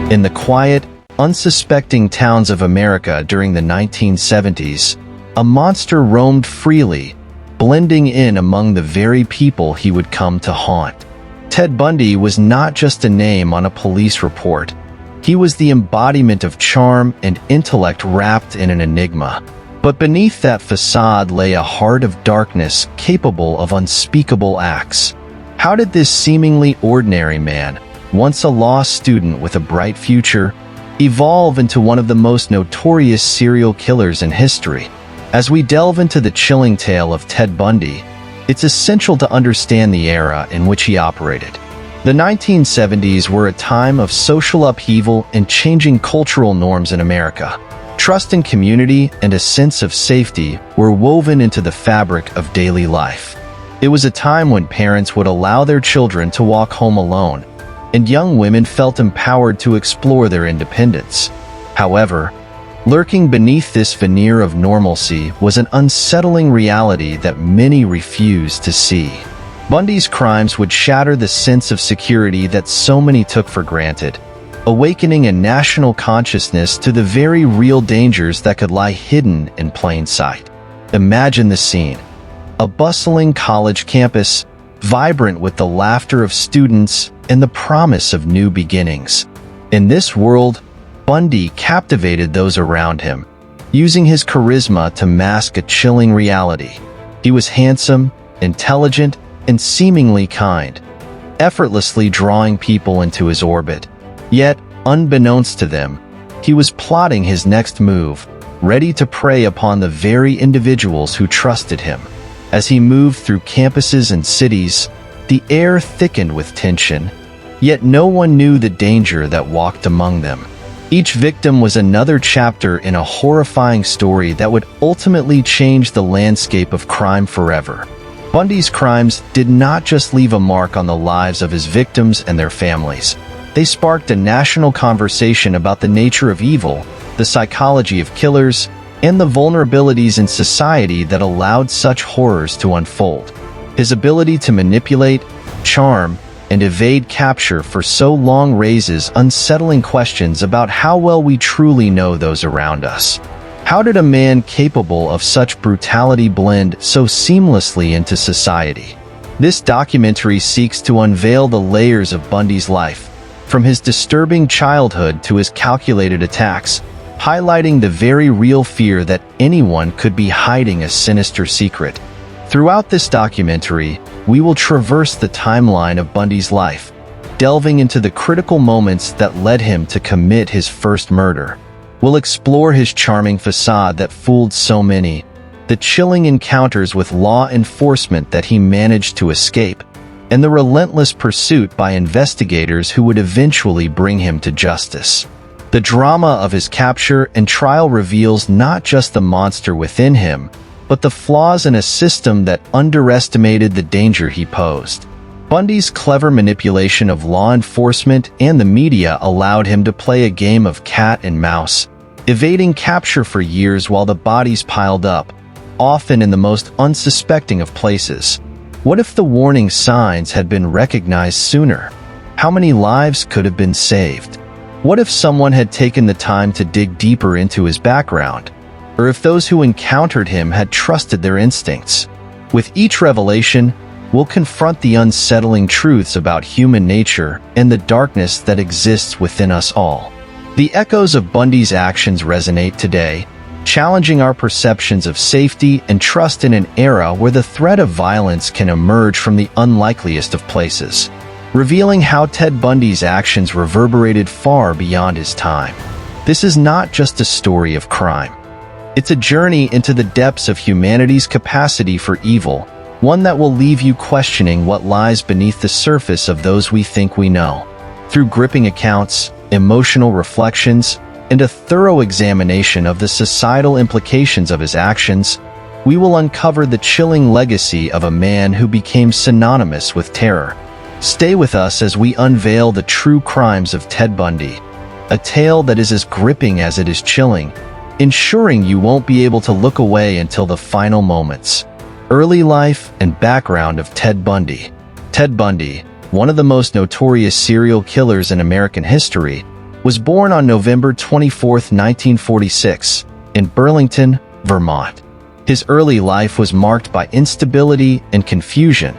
In the quiet, unsuspecting towns of America during the 1970s, a monster roamed freely, blending in among the very people he would come to haunt. Ted Bundy was not just a name on a police report. He was the embodiment of charm and intellect wrapped in an enigma. But beneath that facade lay a heart of darkness capable of unspeakable acts. How did this seemingly ordinary man, once a law student with a bright future, evolve into one of the most notorious serial killers in history? As we delve into the chilling tale of Ted Bundy, it's essential to understand the era in which he operated. The 1970s were a time of social upheaval and changing cultural norms in America. Trust in community and a sense of safety were woven into the fabric of daily life. It was a time when parents would allow their children to walk home alone, and young women felt empowered to explore their independence. However, lurking beneath this veneer of normalcy was an unsettling reality that many refused to see. Bundy's crimes would shatter the sense of security that so many took for granted, awakening a national consciousness to the very real dangers that could lie hidden in plain sight. Imagine the scene: a bustling college campus, vibrant with the laughter of students and the promise of new beginnings. In this world, Bundy captivated those around him, using his charisma to mask a chilling reality. He was handsome, intelligent, and seemingly kind, effortlessly drawing people into his orbit. Yet, unbeknownst to them, he was plotting his next move, ready to prey upon the very individuals who trusted him. As he moved through campuses and cities, the air thickened with tension, yet no one knew the danger that walked among them. Each victim was another chapter in a horrifying story that would ultimately change the landscape of crime forever. Bundy's crimes did not just leave a mark on the lives of his victims and their families. They sparked a national conversation about the nature of evil, the psychology of killers, and the vulnerabilities in society that allowed such horrors to unfold. His ability to manipulate, charm, and evade capture for so long raises unsettling questions about how well we truly know those around us. How did a man capable of such brutality blend so seamlessly into society? This documentary seeks to unveil the layers of Bundy's life, from his disturbing childhood to his calculated attacks, highlighting the very real fear that anyone could be hiding a sinister secret. Throughout this documentary, we will traverse the timeline of Bundy's life, delving into the critical moments that led him to commit his first murder. We'll explore his charming facade that fooled so many, the chilling encounters with law enforcement that he managed to escape, and the relentless pursuit by investigators who would eventually bring him to justice. The drama of his capture and trial reveals not just the monster within him, but the flaws in a system that underestimated the danger he posed. Bundy's clever manipulation of law enforcement and the media allowed him to play a game of cat and mouse, evading capture for years while the bodies piled up, often in the most unsuspecting of places. What if the warning signs had been recognized sooner? How many lives could have been saved? What if someone had taken the time to dig deeper into his background? Or if those who encountered him had trusted their instincts? With each revelation, we'll confront the unsettling truths about human nature and the darkness that exists within us all. The echoes of Bundy's actions resonate today, challenging our perceptions of safety and trust in an era where the threat of violence can emerge from the unlikeliest of places, revealing how Ted Bundy's actions reverberated far beyond his time. This is not just a story of crime. It's a journey into the depths of humanity's capacity for evil, one that will leave you questioning what lies beneath the surface of those we think we know. Through gripping accounts, emotional reflections, and a thorough examination of the societal implications of his actions, we will uncover the chilling legacy of a man who became synonymous with terror. Stay with us as we unveil the true crimes of Ted Bundy, a tale that is as gripping as it is chilling, ensuring you won't be able to look away until the final moments. Early life and background of Ted Bundy. Ted Bundy, one of the most notorious serial killers in American history, was born on November 24, 1946, in Burlington, Vermont. His early life was marked by instability and confusion,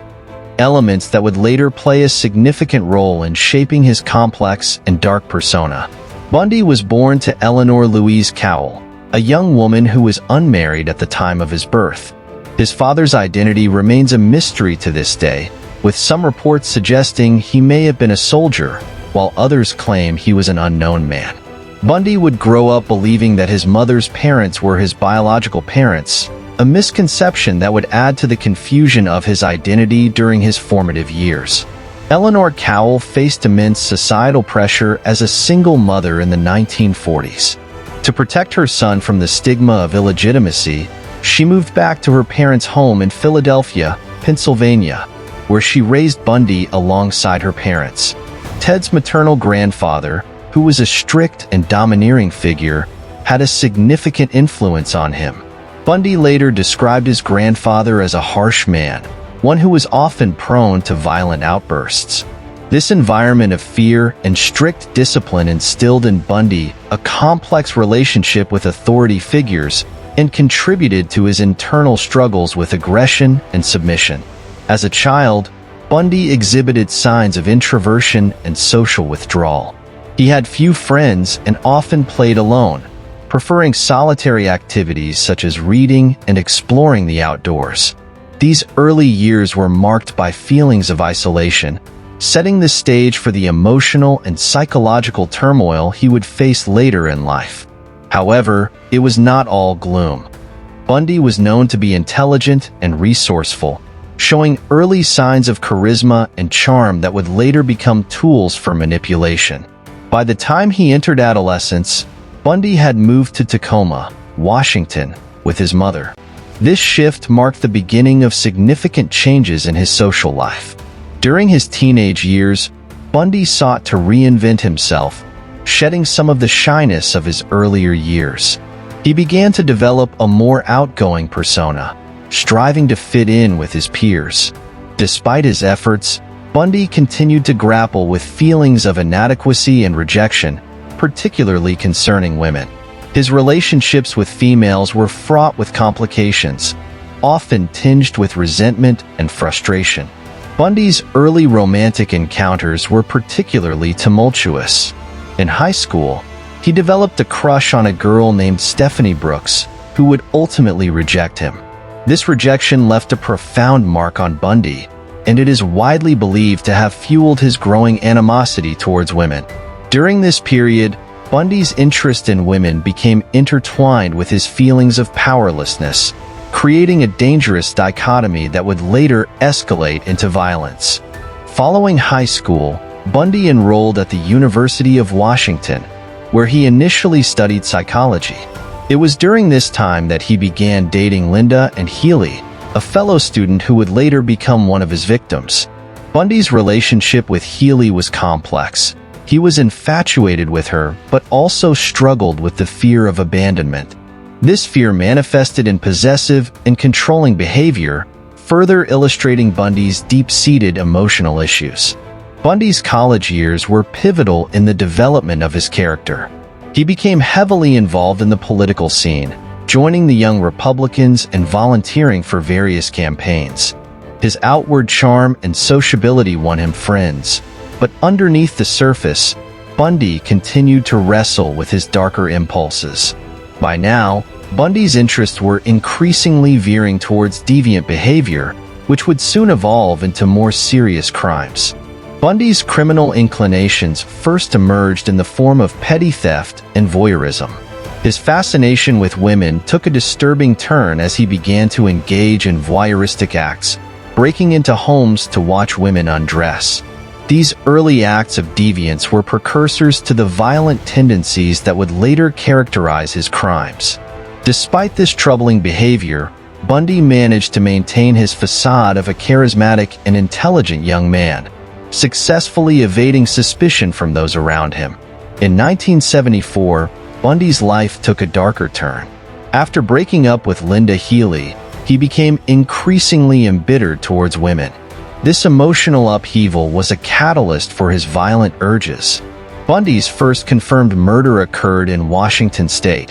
elements that would later play a significant role in shaping his complex and dark persona. Bundy was born to Eleanor Louise Cowell, a young woman who was unmarried at the time of his birth. His father's identity remains a mystery to this day, with some reports suggesting he may have been a soldier, while others claim he was an unknown man. Bundy would grow up believing that his mother's parents were his biological parents, a misconception that would add to the confusion of his identity during his formative years. Eleanor Cowell faced immense societal pressure as a single mother in the 1940s. To protect her son from the stigma of illegitimacy, she moved back to her parents' home in Philadelphia, Pennsylvania, where she raised Bundy alongside her parents. Ted's maternal grandfather, who was a strict and domineering figure, had a significant influence on him. Bundy later described his grandfather as a harsh man, one who was often prone to violent outbursts. This environment of fear and strict discipline instilled in Bundy a complex relationship with authority figures and contributed to his internal struggles with aggression and submission. As a child, Bundy exhibited signs of introversion and social withdrawal. He had few friends and often played alone, preferring solitary activities such as reading and exploring the outdoors. These early years were marked by feelings of isolation, setting the stage for the emotional and psychological turmoil he would face later in life. However, it was not all gloom. Bundy was known to be intelligent and resourceful, showing early signs of charisma and charm that would later become tools for manipulation. By the time he entered adolescence, Bundy had moved to Tacoma, Washington, with his mother. This shift marked the beginning of significant changes in his social life. During his teenage years, Bundy sought to reinvent himself, shedding some of the shyness of his earlier years. He began to develop a more outgoing persona, striving to fit in with his peers. Despite his efforts, Bundy continued to grapple with feelings of inadequacy and rejection, particularly concerning women. His relationships with females were fraught with complications, often tinged with resentment and frustration. Bundy's early romantic encounters were particularly tumultuous. In high school, he developed a crush on a girl named Stephanie Brooks, who would ultimately reject him. This rejection left a profound mark on Bundy, and it is widely believed to have fueled his growing animosity towards women. During this period, Bundy's interest in women became intertwined with his feelings of powerlessness, creating a dangerous dichotomy that would later escalate into violence. Following high school, Bundy enrolled at the University of Washington, where he initially studied psychology. It was during this time that he began dating Linda and Healy, a fellow student who would later become one of his victims. Bundy's relationship with Healy was complex. He was infatuated with her, but also struggled with the fear of abandonment. This fear manifested in possessive and controlling behavior, further illustrating Bundy's deep-seated emotional issues. Bundy's college years were pivotal in the development of his character. He became heavily involved in the political scene, joining the Young Republicans and volunteering for various campaigns. His outward charm and sociability won him friends, but underneath the surface, Bundy continued to wrestle with his darker impulses. By now, Bundy's interests were increasingly veering towards deviant behavior, which would soon evolve into more serious crimes. Bundy's criminal inclinations first emerged in the form of petty theft and voyeurism. His fascination with women took a disturbing turn as he began to engage in voyeuristic acts, breaking into homes to watch women undress. These early acts of deviance were precursors to the violent tendencies that would later characterize his crimes. Despite this troubling behavior, Bundy managed to maintain his facade of a charismatic and intelligent young man, successfully evading suspicion from those around him. In 1974, Bundy's life took a darker turn. After breaking up with Linda Healy, he became increasingly embittered towards women. This emotional upheaval was a catalyst for his violent urges. Bundy's first confirmed murder occurred in Washington state,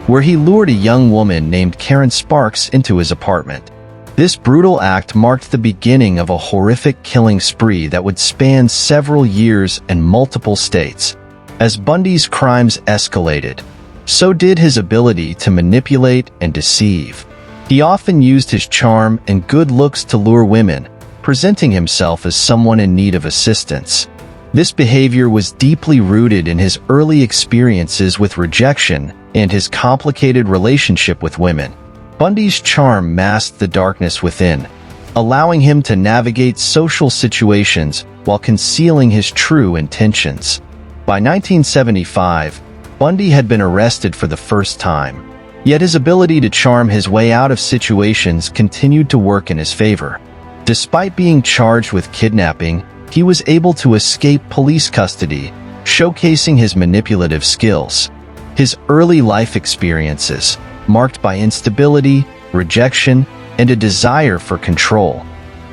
where he lured a young woman named Karen Sparks into his apartment. This brutal act marked the beginning of a horrific killing spree that would span several years and multiple states. As Bundy's crimes escalated, so did his ability to manipulate and deceive. He often used his charm and good looks to lure women, presenting himself as someone in need of assistance. This behavior was deeply rooted in his early experiences with rejection and his complicated relationship with women. Bundy's charm masked the darkness within, allowing him to navigate social situations while concealing his true intentions. By 1975, Bundy had been arrested for the first time, yet his ability to charm his way out of situations continued to work in his favor. Despite being charged with kidnapping, he was able to escape police custody, showcasing his manipulative skills. His early life experiences, marked by instability, rejection, and a desire for control,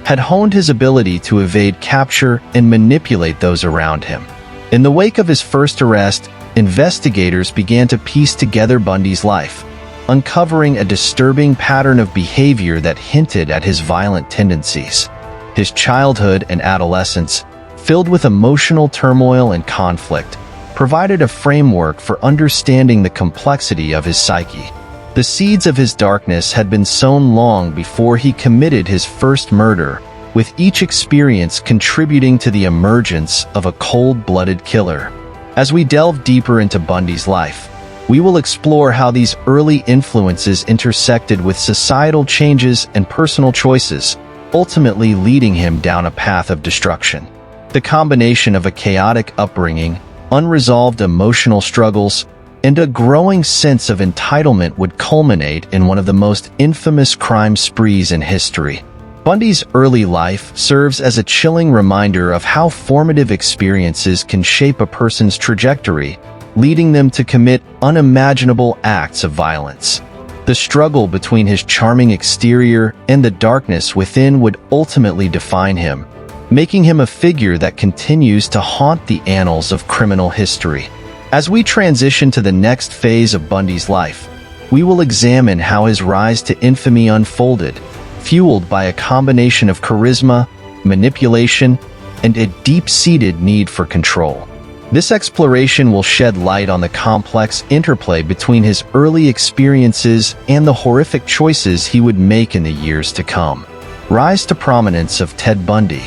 had honed his ability to evade capture and manipulate those around him. In the wake of his first arrest, investigators began to piece together Bundy's life, uncovering a disturbing pattern of behavior that hinted at his violent tendencies. His childhood and adolescence, filled with emotional turmoil and conflict, provided a framework for understanding the complexity of his psyche. The seeds of his darkness had been sown long before he committed his first murder, with each experience contributing to the emergence of a cold-blooded killer. As we delve deeper into Bundy's life, we will explore how these early influences intersected with societal changes and personal choices, ultimately leading him down a path of destruction. The combination of a chaotic upbringing, unresolved emotional struggles, and a growing sense of entitlement would culminate in one of the most infamous crime sprees in history. Bundy's early life serves as a chilling reminder of how formative experiences can shape a person's trajectory, leading them to commit unimaginable acts of violence. The struggle between his charming exterior and the darkness within would ultimately define him, making him a figure that continues to haunt the annals of criminal history. As we transition to the next phase of Bundy's life, we will examine how his rise to infamy unfolded, fueled by a combination of charisma, manipulation, and a deep-seated need for control. This exploration will shed light on the complex interplay between his early experiences and the horrific choices he would make in the years to come. Rise to prominence of Ted Bundy.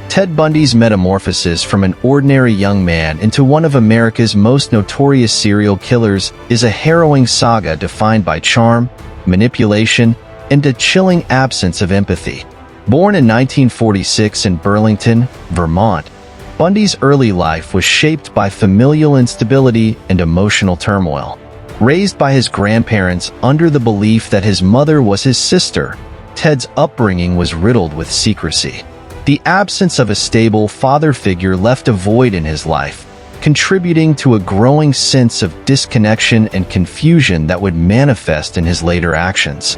Ted Bundy's metamorphosis from an ordinary young man into one of America's most notorious serial killers is a harrowing saga defined by charm, manipulation, and a chilling absence of empathy. Born in 1946 in Burlington, Vermont, Bundy's early life was shaped by familial instability and emotional turmoil. Raised by his grandparents under the belief that his mother was his sister, Ted's upbringing was riddled with secrecy. The absence of a stable father figure left a void in his life, contributing to a growing sense of disconnection and confusion that would manifest in his later actions.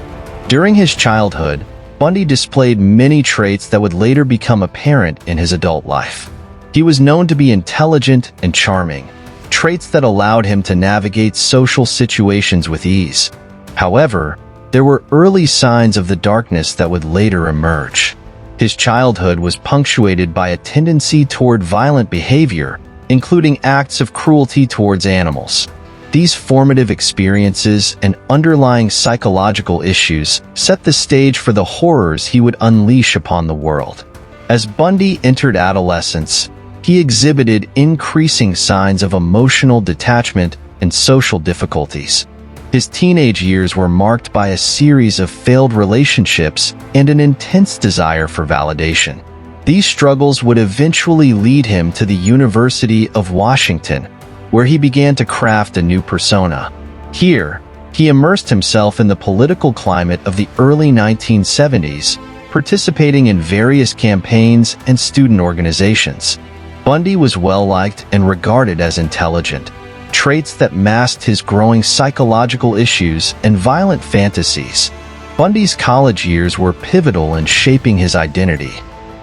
During his childhood, Bundy displayed many traits that would later become apparent in his adult life. He was known to be intelligent and charming, traits that allowed him to navigate social situations with ease. However, there were early signs of the darkness that would later emerge. His childhood was punctuated by a tendency toward violent behavior, including acts of cruelty towards animals. These formative experiences and underlying psychological issues set the stage for the horrors he would unleash upon the world. As Bundy entered adolescence, he exhibited increasing signs of emotional detachment and social difficulties. His teenage years were marked by a series of failed relationships and an intense desire for validation. These struggles would eventually lead him to the University of Washington, where he began to craft a new persona. Here, he immersed himself in the political climate of the early 1970s, participating in various campaigns and student organizations. Bundy was well-liked and regarded as intelligent, traits that masked his growing psychological issues and violent fantasies. Bundy's college years were pivotal in shaping his identity.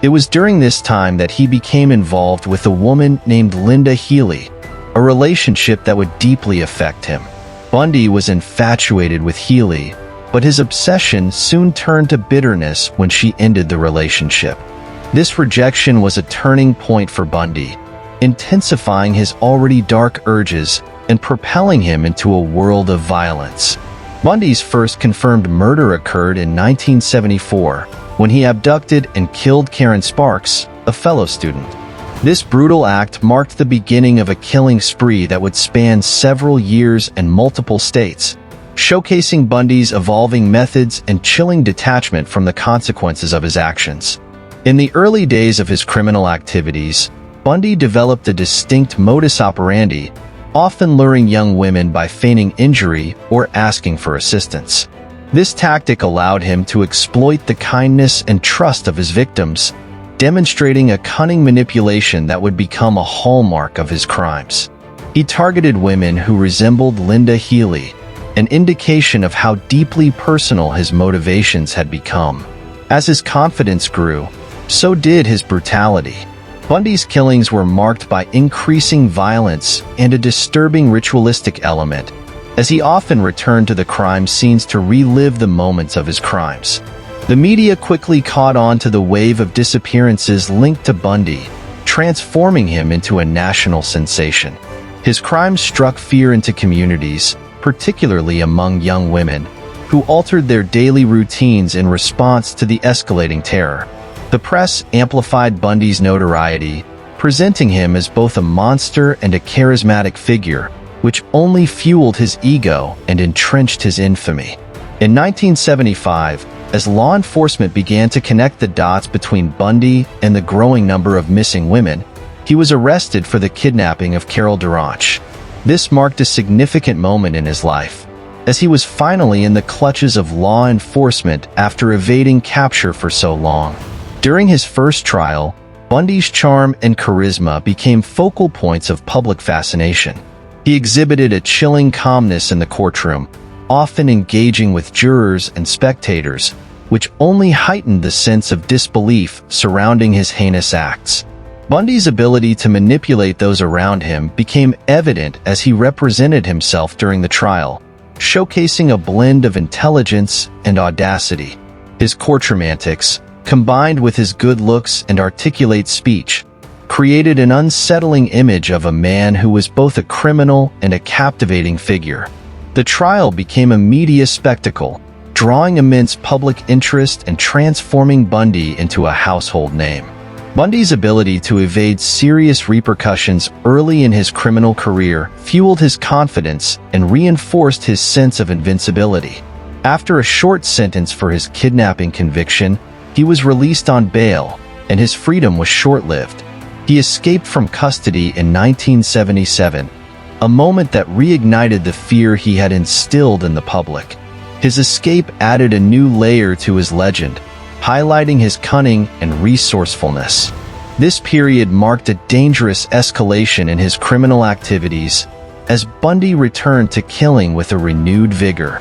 It was during this time that he became involved with a woman named Linda Healy, a relationship that would deeply affect him. Bundy was infatuated with Healy, but his obsession soon turned to bitterness when she ended the relationship. This rejection was a turning point for Bundy, intensifying his already dark urges and propelling him into a world of violence. Bundy's first confirmed murder occurred in 1974, when he abducted and killed Karen Sparks, a fellow student. This brutal act marked the beginning of a killing spree that would span several years and multiple states, showcasing Bundy's evolving methods and chilling detachment from the consequences of his actions. In the early days of his criminal activities, Bundy developed a distinct modus operandi, often luring young women by feigning injury or asking for assistance. This tactic allowed him to exploit the kindness and trust of his victims, demonstrating a cunning manipulation that would become a hallmark of his crimes. He targeted women who resembled Linda Healy, an indication of how deeply personal his motivations had become. As his confidence grew, so did his brutality. Bundy's killings were marked by increasing violence and a disturbing ritualistic element, as he often returned to the crime scenes to relive the moments of his crimes. The media quickly caught on to the wave of disappearances linked to Bundy, transforming him into a national sensation. His crimes struck fear into communities, particularly among young women, who altered their daily routines in response to the escalating terror. The press amplified Bundy's notoriety, presenting him as both a monster and a charismatic figure, which only fueled his ego and entrenched his infamy. In 1975, as law enforcement began to connect the dots between Bundy and the growing number of missing women, he was arrested for the kidnapping of Carol Duranch. This marked a significant moment in his life, as he was finally in the clutches of law enforcement after evading capture for so long. During his first trial, Bundy's charm and charisma became focal points of public fascination. He exhibited a chilling calmness in the courtroom, often engaging with jurors and spectators, which only heightened the sense of disbelief surrounding his heinous acts. Bundy's ability to manipulate those around him became evident as he represented himself during the trial, showcasing a blend of intelligence and audacity. His courtroom antics, combined with his good looks and articulate speech, created an unsettling image of a man who was both a criminal and a captivating figure. The trial became a media spectacle, drawing immense public interest and transforming Bundy into a household name. Bundy's ability to evade serious repercussions early in his criminal career fueled his confidence and reinforced his sense of invincibility. After a short sentence for his kidnapping conviction, he was released on bail, and his freedom was short-lived. He escaped from custody in 1977, a moment that reignited the fear he had instilled in the public. His escape added a new layer to his legend, highlighting his cunning and resourcefulness. This period marked a dangerous escalation in his criminal activities, as Bundy returned to killing with a renewed vigor.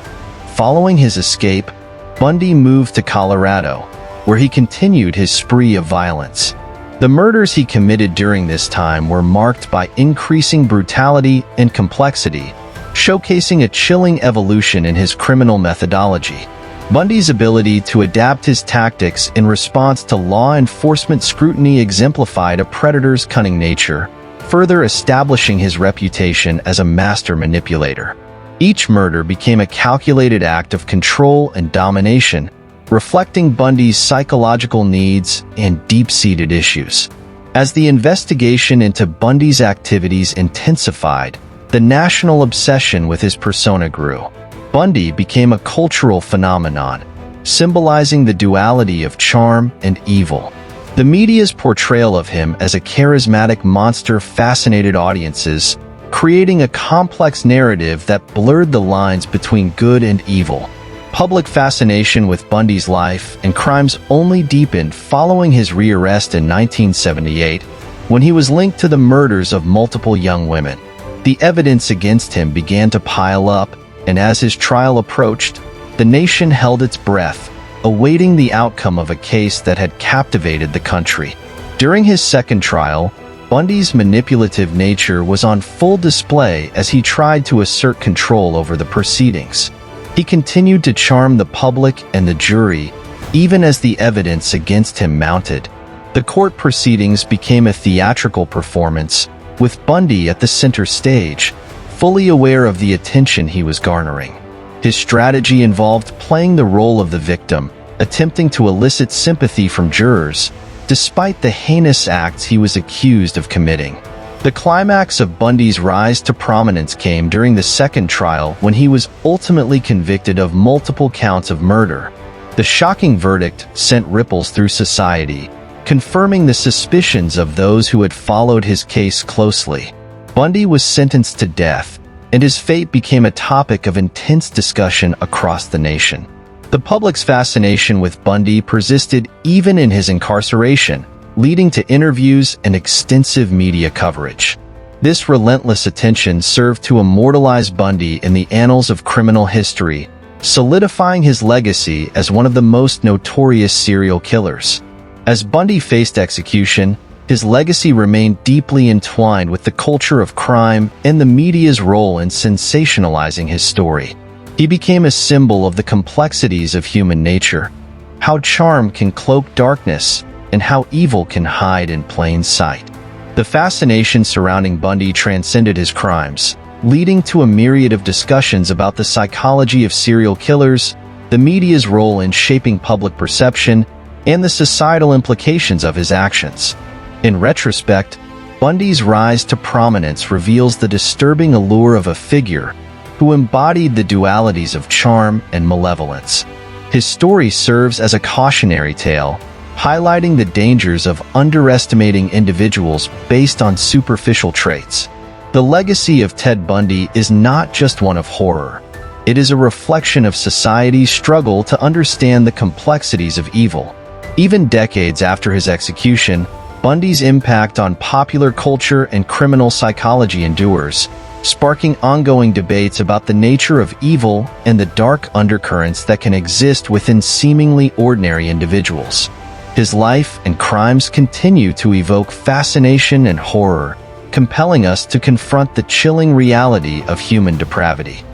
Following his escape, Bundy moved to Colorado, where he continued his spree of violence. The murders he committed during this time were marked by increasing brutality and complexity, showcasing a chilling evolution in his criminal methodology. Bundy's ability to adapt his tactics in response to law enforcement scrutiny exemplified a predator's cunning nature, further establishing his reputation as a master manipulator. Each murder became a calculated act of control and domination, reflecting Bundy's psychological needs and deep-seated issues. As the investigation into Bundy's activities intensified, the national obsession with his persona grew. Bundy became a cultural phenomenon, symbolizing the duality of charm and evil. The media's portrayal of him as a charismatic monster fascinated audiences, creating a complex narrative that blurred the lines between good and evil. Public fascination with Bundy's life and crimes only deepened following his rearrest in 1978, when he was linked to the murders of multiple young women. The evidence against him began to pile up, and as his trial approached, the nation held its breath, awaiting the outcome of a case that had captivated the country. During his second trial, Bundy's manipulative nature was on full display as he tried to assert control over the proceedings. He continued to charm the public and the jury, even as the evidence against him mounted. The court proceedings became a theatrical performance, with Bundy at the center stage, fully aware of the attention he was garnering. His strategy involved playing the role of the victim, attempting to elicit sympathy from jurors, despite the heinous acts he was accused of committing. The climax of Bundy's rise to prominence came during the second trial when he was ultimately convicted of multiple counts of murder. The shocking verdict sent ripples through society, confirming the suspicions of those who had followed his case closely. Bundy was sentenced to death, and his fate became a topic of intense discussion across the nation. The public's fascination with Bundy persisted even in his incarceration, leading to interviews and extensive media coverage. This relentless attention served to immortalize Bundy in the annals of criminal history, solidifying his legacy as one of the most notorious serial killers. As Bundy faced execution, his legacy remained deeply entwined with the culture of crime and the media's role in sensationalizing his story. He became a symbol of the complexities of human nature, how charm can cloak darkness, and how evil can hide in plain sight. The fascination surrounding Bundy transcended his crimes, leading to a myriad of discussions about the psychology of serial killers, the media's role in shaping public perception, and the societal implications of his actions. In retrospect, Bundy's rise to prominence reveals the disturbing allure of a figure who embodied the dualities of charm and malevolence. His story serves as a cautionary tale, highlighting the dangers of underestimating individuals based on superficial traits. The legacy of Ted Bundy is not just one of horror. It is a reflection of society's struggle to understand the complexities of evil. Even decades after his execution, Bundy's impact on popular culture and criminal psychology endures, sparking ongoing debates about the nature of evil and the dark undercurrents that can exist within seemingly ordinary individuals. His life and crimes continue to evoke fascination and horror, compelling us to confront the chilling reality of human depravity.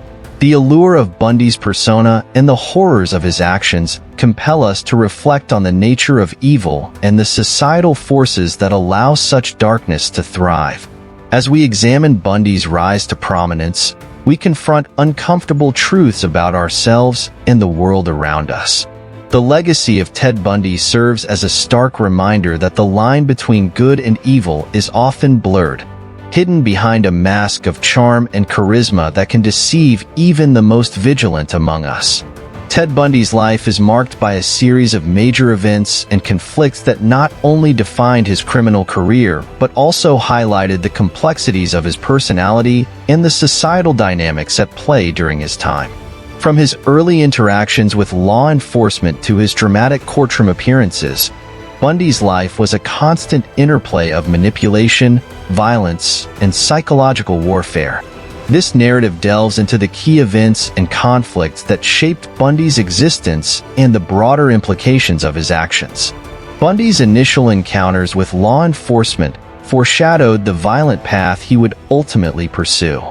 The allure of Bundy's persona and the horrors of his actions compel us to reflect on the nature of evil and the societal forces that allow such darkness to thrive. As we examine Bundy's rise to prominence, we confront uncomfortable truths about ourselves and the world around us. The legacy of Ted Bundy serves as a stark reminder that the line between good and evil is often blurred, hidden behind a mask of charm and charisma that can deceive even the most vigilant among us. Ted Bundy's life is marked by a series of major events and conflicts that not only defined his criminal career, but also highlighted the complexities of his personality and the societal dynamics at play during his time. From his early interactions with law enforcement to his dramatic courtroom appearances, Bundy's life was a constant interplay of manipulation, violence, and psychological warfare. This narrative delves into the key events and conflicts that shaped Bundy's existence and the broader implications of his actions. Bundy's initial encounters with law enforcement foreshadowed the violent path he would ultimately pursue.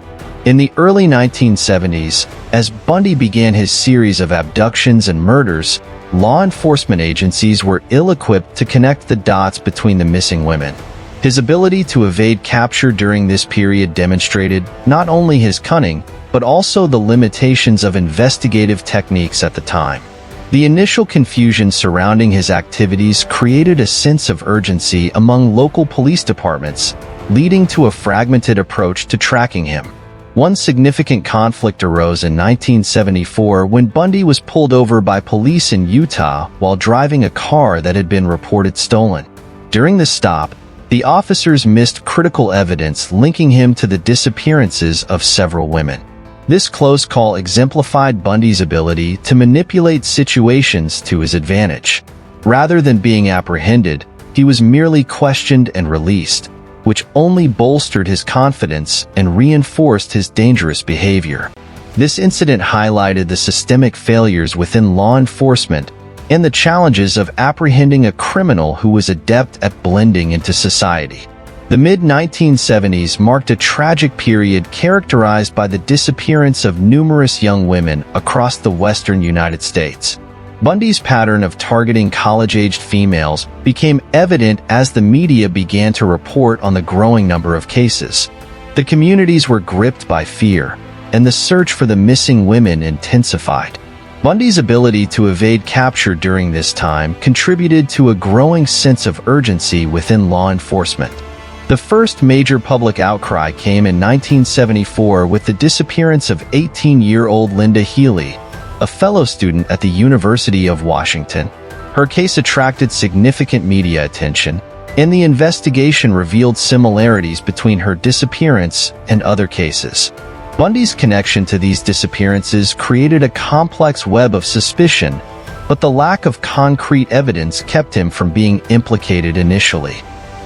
In the early 1970s, as Bundy began his series of abductions and murders, law enforcement agencies were ill-equipped to connect the dots between the missing women. His ability to evade capture during this period demonstrated not only his cunning, but also the limitations of investigative techniques at the time. The initial confusion surrounding his activities created a sense of urgency among local police departments, leading to a fragmented approach to tracking him. One significant conflict arose in 1974 when Bundy was pulled over by police in Utah while driving a car that had been reported stolen. During the stop, the officers missed critical evidence linking him to the disappearances of several women. This close call exemplified Bundy's ability to manipulate situations to his advantage. Rather than being apprehended, he was merely questioned and released, which only bolstered his confidence and reinforced his dangerous behavior. This incident highlighted the systemic failures within law enforcement and the challenges of apprehending a criminal who was adept at blending into society. The mid-1970s marked a tragic period characterized by the disappearance of numerous young women across the western United States. Bundy's pattern of targeting college-aged females became evident as the media began to report on the growing number of cases. The communities were gripped by fear, and the search for the missing women intensified. Bundy's ability to evade capture during this time contributed to a growing sense of urgency within law enforcement. The first major public outcry came in 1974 with the disappearance of 18-year-old Linda Healy, a fellow student at the University of Washington. Her case attracted significant media attention, and the investigation revealed similarities between her disappearance and other cases. Bundy's connection to these disappearances created a complex web of suspicion, but the lack of concrete evidence kept him from being implicated initially.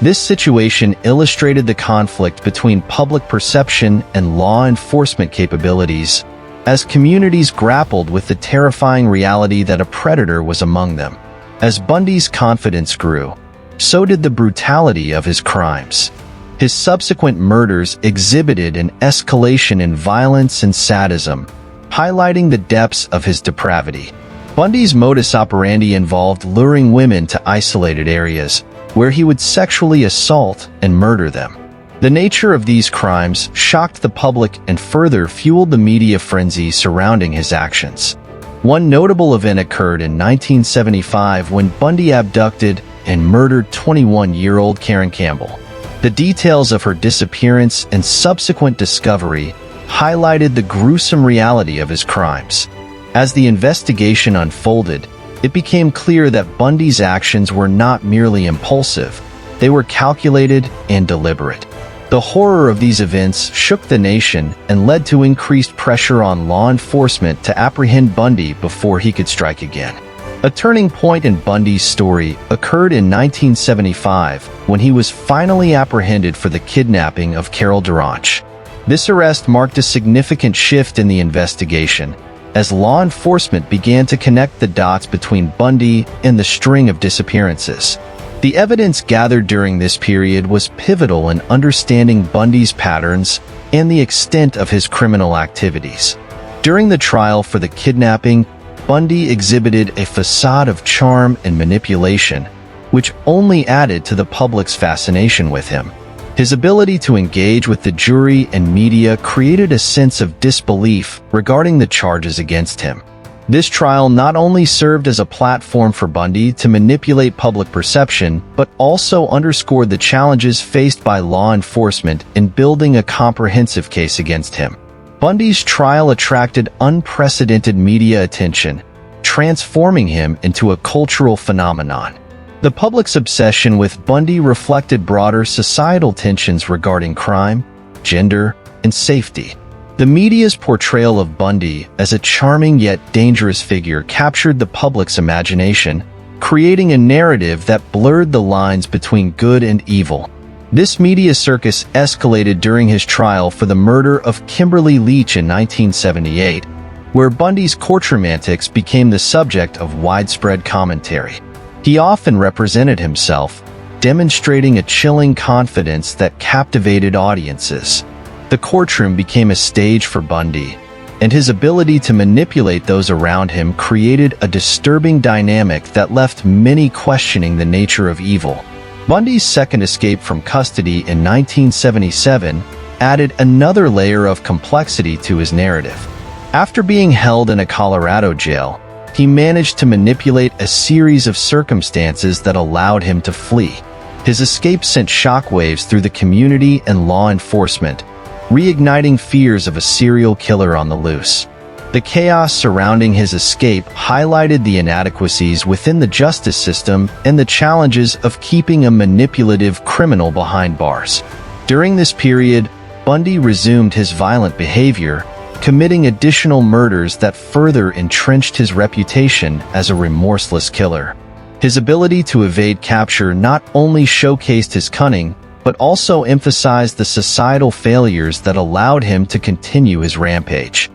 This situation illustrated the conflict between public perception and law enforcement capabilities, as communities grappled with the terrifying reality that a predator was among them. As Bundy's confidence grew, so did the brutality of his crimes. His subsequent murders exhibited an escalation in violence and sadism, highlighting the depths of his depravity. Bundy's modus operandi involved luring women to isolated areas, where he would sexually assault and murder them. The nature of these crimes shocked the public and further fueled the media frenzy surrounding his actions. One notable event occurred in 1975 when Bundy abducted and murdered 21-year-old Karen Campbell. The details of her disappearance and subsequent discovery highlighted the gruesome reality of his crimes. As the investigation unfolded, it became clear that Bundy's actions were not merely impulsive, they were calculated and deliberate. The horror of these events shook the nation and led to increased pressure on law enforcement to apprehend Bundy before he could strike again. A turning point in Bundy's story occurred in 1975 when he was finally apprehended for the kidnapping of Carol Durant. This arrest marked a significant shift in the investigation, as law enforcement began to connect the dots between Bundy and the string of disappearances. The evidence gathered during this period was pivotal in understanding Bundy's patterns and the extent of his criminal activities. During the trial for the kidnapping, Bundy exhibited a facade of charm and manipulation, which only added to the public's fascination with him. His ability to engage with the jury and media created a sense of disbelief regarding the charges against him. This trial not only served as a platform for Bundy to manipulate public perception, but also underscored the challenges faced by law enforcement in building a comprehensive case against him. Bundy's trial attracted unprecedented media attention, transforming him into a cultural phenomenon. The public's obsession with Bundy reflected broader societal tensions regarding crime, gender, and safety. The media's portrayal of Bundy as a charming yet dangerous figure captured the public's imagination, creating a narrative that blurred the lines between good and evil. This media circus escalated during his trial for the murder of Kimberly Leach in 1978, where Bundy's courtroom antics became the subject of widespread commentary. He often represented himself, demonstrating a chilling confidence that captivated audiences. The courtroom became a stage for Bundy, and his ability to manipulate those around him created a disturbing dynamic that left many questioning the nature of evil. Bundy's second escape from custody in 1977 added another layer of complexity to his narrative. After being held in a Colorado jail, he managed to manipulate a series of circumstances that allowed him to flee. His escape sent shockwaves through the community and law enforcement, reigniting fears of a serial killer on the loose. The chaos surrounding his escape highlighted the inadequacies within the justice system and the challenges of keeping a manipulative criminal behind bars. During this period, Bundy resumed his violent behavior, committing additional murders that further entrenched his reputation as a remorseless killer. His ability to evade capture not only showcased his cunning, but also emphasized the societal failures that allowed him to continue his rampage.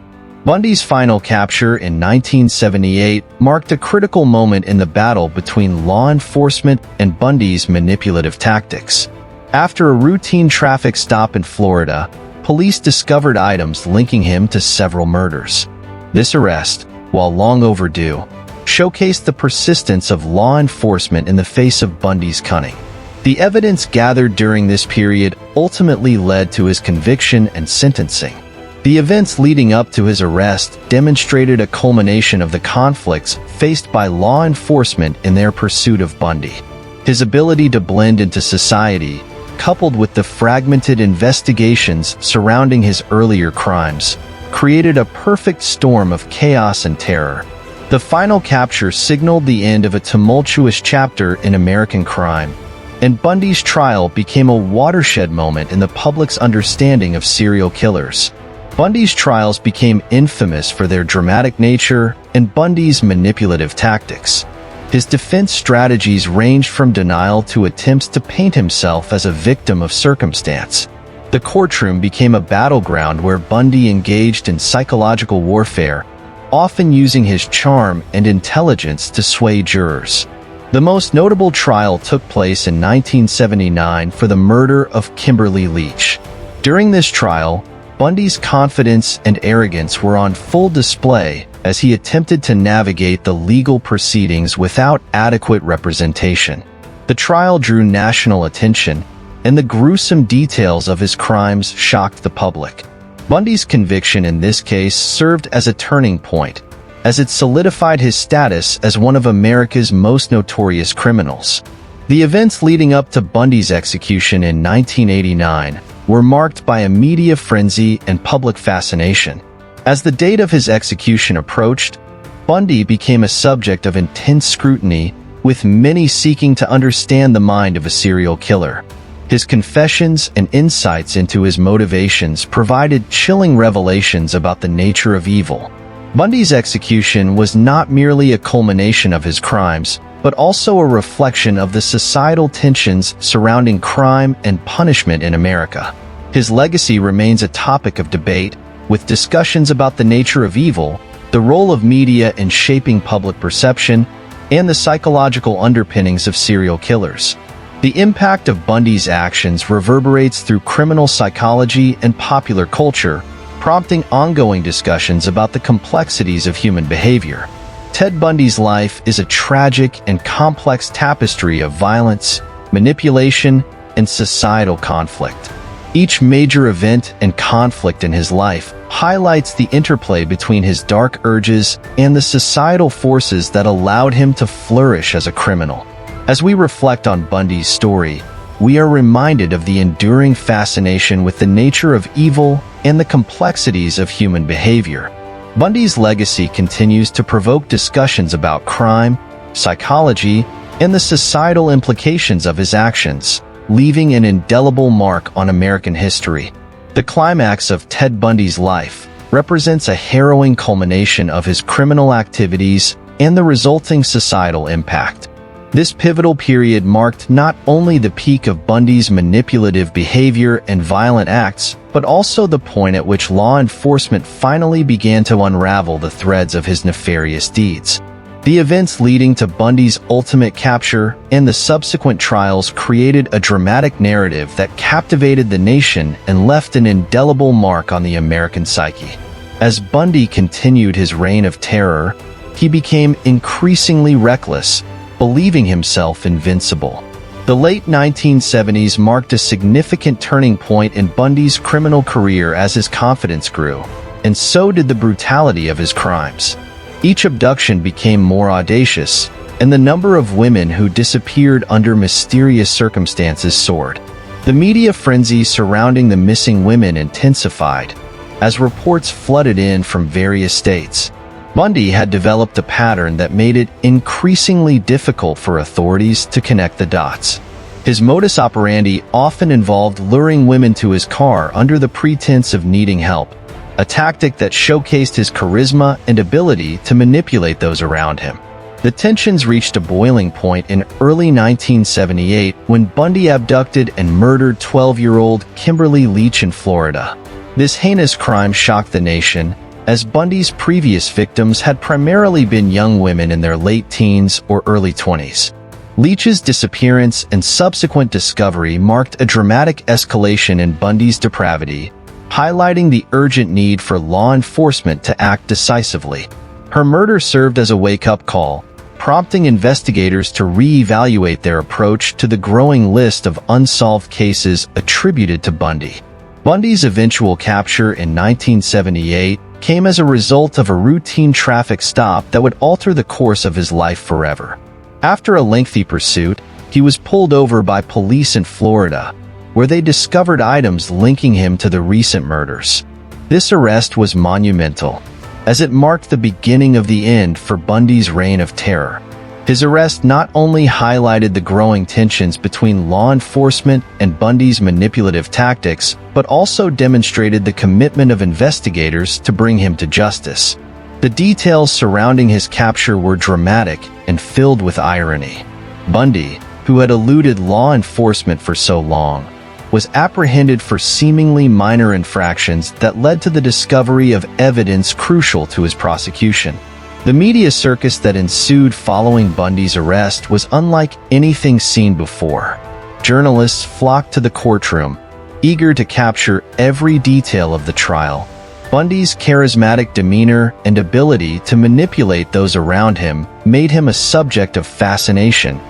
Bundy's final capture in 1978 marked a critical moment in the battle between law enforcement and Bundy's manipulative tactics. After a routine traffic stop in Florida, police discovered items linking him to several murders. This arrest, while long overdue, showcased the persistence of law enforcement in the face of Bundy's cunning. The evidence gathered during this period ultimately led to his conviction and sentencing. The events leading up to his arrest demonstrated a culmination of the conflicts faced by law enforcement in their pursuit of Bundy. His ability to blend into society, coupled with the fragmented investigations surrounding his earlier crimes, created a perfect storm of chaos and terror. The final capture signaled the end of a tumultuous chapter in American crime, and Bundy's trial became a watershed moment in the public's understanding of serial killers. Bundy's trials became infamous for their dramatic nature and Bundy's manipulative tactics. His defense strategies ranged from denial to attempts to paint himself as a victim of circumstance. The courtroom became a battleground where Bundy engaged in psychological warfare, often using his charm and intelligence to sway jurors. The most notable trial took place in 1979 for the murder of Kimberly Leach. During this trial, Bundy's confidence and arrogance were on full display as he attempted to navigate the legal proceedings without adequate representation. The trial drew national attention, and the gruesome details of his crimes shocked the public. Bundy's conviction in this case served as a turning point, as it solidified his status as one of America's most notorious criminals. The events leading up to Bundy's execution in 1989 were marked by a media frenzy and public fascination. As the date of his execution approached, Bundy became a subject of intense scrutiny, with many seeking to understand the mind of a serial killer. His confessions and insights into his motivations provided chilling revelations about the nature of evil. Bundy's execution was not merely a culmination of his crimes, but also a reflection of the societal tensions surrounding crime and punishment in America. His legacy remains a topic of debate, with discussions about the nature of evil, the role of media in shaping public perception, and the psychological underpinnings of serial killers. The impact of Bundy's actions reverberates through criminal psychology and popular culture, prompting ongoing discussions about the complexities of human behavior. Ted Bundy's life is a tragic and complex tapestry of violence, manipulation, and societal conflict. Each major event and conflict in his life highlights the interplay between his dark urges and the societal forces that allowed him to flourish as a criminal. As we reflect on Bundy's story, we are reminded of the enduring fascination with the nature of evil and the complexities of human behavior. Bundy's legacy continues to provoke discussions about crime, psychology, and the societal implications of his actions, leaving an indelible mark on American history. The climax of Ted Bundy's life represents a harrowing culmination of his criminal activities and the resulting societal impact. This pivotal period marked not only the peak of Bundy's manipulative behavior and violent acts, but also the point at which law enforcement finally began to unravel the threads of his nefarious deeds. The events leading to Bundy's ultimate capture and the subsequent trials created a dramatic narrative that captivated the nation and left an indelible mark on the American psyche. As Bundy continued his reign of terror, he became increasingly reckless, believing himself invincible. The late 1970s marked a significant turning point in Bundy's criminal career as his confidence grew, and so did the brutality of his crimes. Each abduction became more audacious, and the number of women who disappeared under mysterious circumstances soared. The media frenzy surrounding the missing women intensified, as reports flooded in from various states. Bundy had developed a pattern that made it increasingly difficult for authorities to connect the dots. His modus operandi often involved luring women to his car under the pretense of needing help, a tactic that showcased his charisma and ability to manipulate those around him. The tensions reached a boiling point in early 1978 when Bundy abducted and murdered 12-year-old Kimberly Leach in Florida. This heinous crime shocked the nation, as Bundy's previous victims had primarily been young women in their late teens or early 20s. Leach's disappearance and subsequent discovery marked a dramatic escalation in Bundy's depravity, highlighting the urgent need for law enforcement to act decisively. Her murder served as a wake-up call, prompting investigators to re-evaluate their approach to the growing list of unsolved cases attributed to Bundy. Bundy's eventual capture in 1978 came as a result of a routine traffic stop that would alter the course of his life forever. After a lengthy pursuit, he was pulled over by police in Florida, where they discovered items linking him to the recent murders. This arrest was monumental, as it marked the beginning of the end for Bundy's reign of terror. His arrest not only highlighted the growing tensions between law enforcement and Bundy's manipulative tactics, but also demonstrated the commitment of investigators to bring him to justice. The details surrounding his capture were dramatic and filled with irony. Bundy, who had eluded law enforcement for so long, was apprehended for seemingly minor infractions that led to the discovery of evidence crucial to his prosecution. The media circus that ensued following Bundy's arrest was unlike anything seen before. Journalists flocked to the courtroom, eager to capture every detail of the trial. Bundy's charismatic demeanor and ability to manipulate those around him made him a subject of fascination,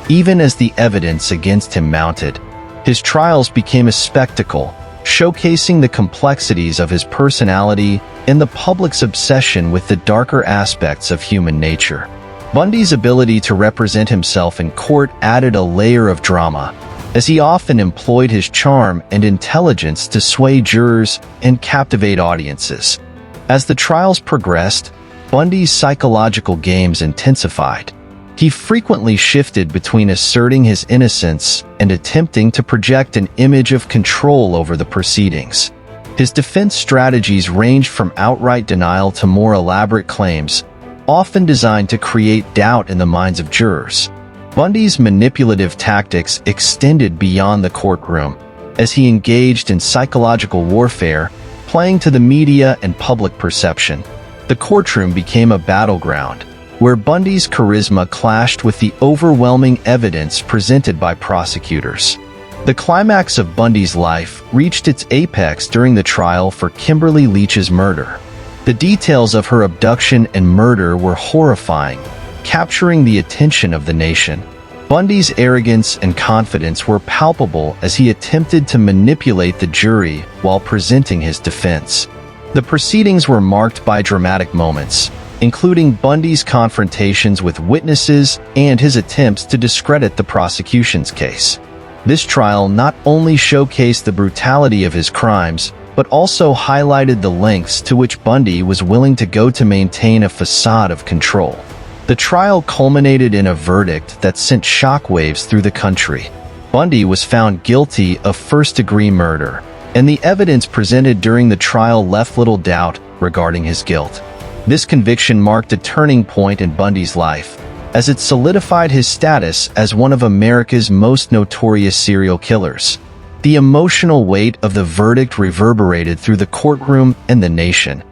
even as the evidence against him mounted. His trials became a spectacle, showcasing the complexities of his personality and the public's obsession with the darker aspects of human nature. Bundy's ability to represent himself in court added a layer of drama, as he often employed his charm and intelligence to sway jurors and captivate audiences. As the trials progressed, Bundy's psychological games intensified. He frequently shifted between asserting his innocence and attempting to project an image of control over the proceedings. His defense strategies ranged from outright denial to more elaborate claims, often designed to create doubt in the minds of jurors. Bundy's manipulative tactics extended beyond the courtroom, as he engaged in psychological warfare, playing to the media and public perception. The courtroom became a battleground, where Bundy's charisma clashed with the overwhelming evidence presented by prosecutors. The climax of Bundy's life reached its apex during the trial for Kimberly Leach's murder. The details of her abduction and murder were horrifying, capturing the attention of the nation. Bundy's arrogance and confidence were palpable as he attempted to manipulate the jury while presenting his defense. The proceedings were marked by dramatic moments, including Bundy's confrontations with witnesses and his attempts to discredit the prosecution's case. This trial not only showcased the brutality of his crimes, but also highlighted the lengths to which Bundy was willing to go to maintain a facade of control. The trial culminated in a verdict that sent shockwaves through the country. Bundy was found guilty of first-degree murder, and the evidence presented during the trial left little doubt regarding his guilt. This conviction marked a turning point in Bundy's life, as it solidified his status as one of America's most notorious serial killers. The emotional weight of the verdict reverberated through the courtroom and the nation,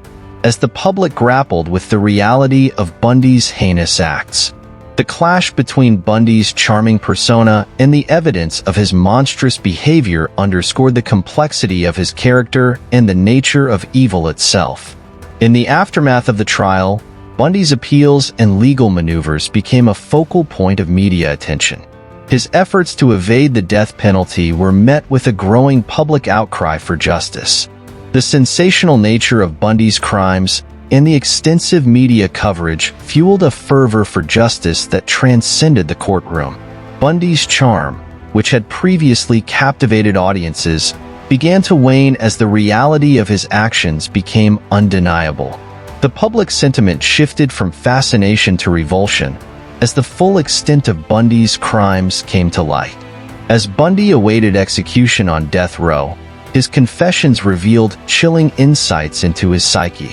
as the public grappled with the reality of Bundy's heinous acts. The clash between Bundy's charming persona and the evidence of his monstrous behavior underscored the complexity of his character and the nature of evil itself. In the aftermath of the trial, Bundy's appeals and legal maneuvers became a focal point of media attention. His efforts to evade the death penalty were met with a growing public outcry for justice. The sensational nature of Bundy's crimes and the extensive media coverage fueled a fervor for justice that transcended the courtroom. Bundy's charm, which had previously captivated audiences, began to wane as the reality of his actions became undeniable. The public sentiment shifted from fascination to revulsion as the full extent of Bundy's crimes came to light. As Bundy awaited execution on death row, his confessions revealed chilling insights into his psyche.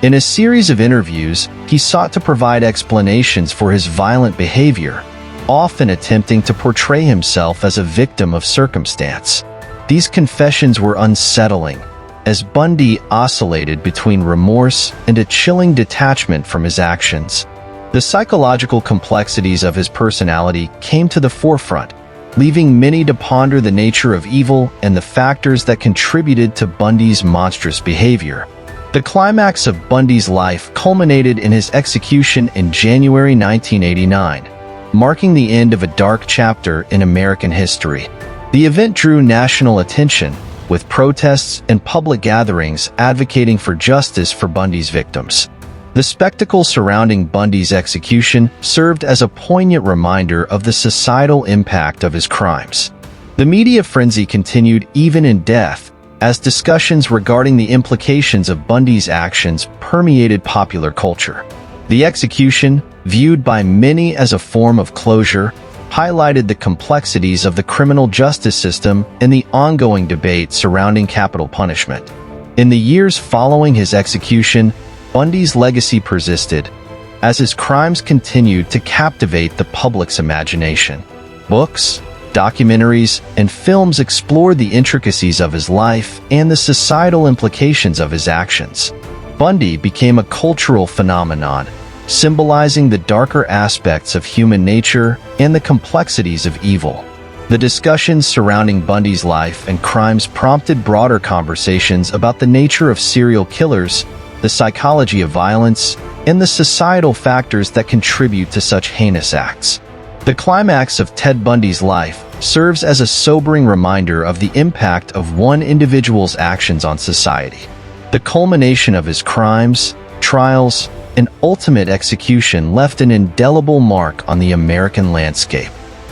In a series of interviews, he sought to provide explanations for his violent behavior, often attempting to portray himself as a victim of circumstance. These confessions were unsettling, as Bundy oscillated between remorse and a chilling detachment from his actions. The psychological complexities of his personality came to the forefront, leaving many to ponder the nature of evil and the factors that contributed to Bundy's monstrous behavior. The climax of Bundy's life culminated in his execution in January 1989, marking the end of a dark chapter in American history. The event drew national attention, with protests and public gatherings advocating for justice for Bundy's victims. The spectacle surrounding Bundy's execution served as a poignant reminder of the societal impact of his crimes. The media frenzy continued even in death, as discussions regarding the implications of Bundy's actions permeated popular culture. The execution, viewed by many as a form of closure, highlighted the complexities of the criminal justice system and the ongoing debate surrounding capital punishment. In the years following his execution, Bundy's legacy persisted, as his crimes continued to captivate the public's imagination. Books, documentaries, and films explored the intricacies of his life and the societal implications of his actions. Bundy became a cultural phenomenon, symbolizing the darker aspects of human nature and the complexities of evil. The discussions surrounding Bundy's life and crimes prompted broader conversations about the nature of serial killers, the psychology of violence, and the societal factors that contribute to such heinous acts. The climax of Ted Bundy's life serves as a sobering reminder of the impact of one individual's actions on society. The culmination of his crimes, trials, and ultimate execution left an indelible mark on the American landscape.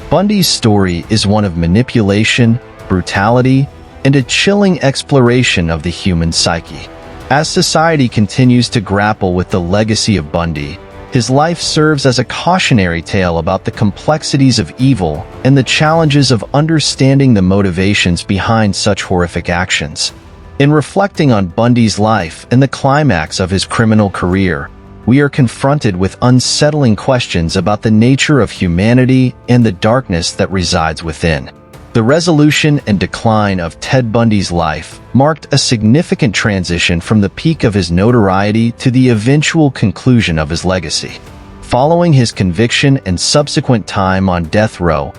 Bundy's story is one of manipulation, brutality, and a chilling exploration of the human psyche. As society continues to grapple with the legacy of Bundy, his life serves as a cautionary tale about the complexities of evil and the challenges of understanding the motivations behind such horrific actions. In reflecting on Bundy's life and the climax of his criminal career, we are confronted with unsettling questions about the nature of humanity and the darkness that resides within. The resolution and decline of Ted Bundy's life marked a significant transition from the peak of his notoriety to the eventual conclusion of his legacy. Following his conviction and subsequent time on death row,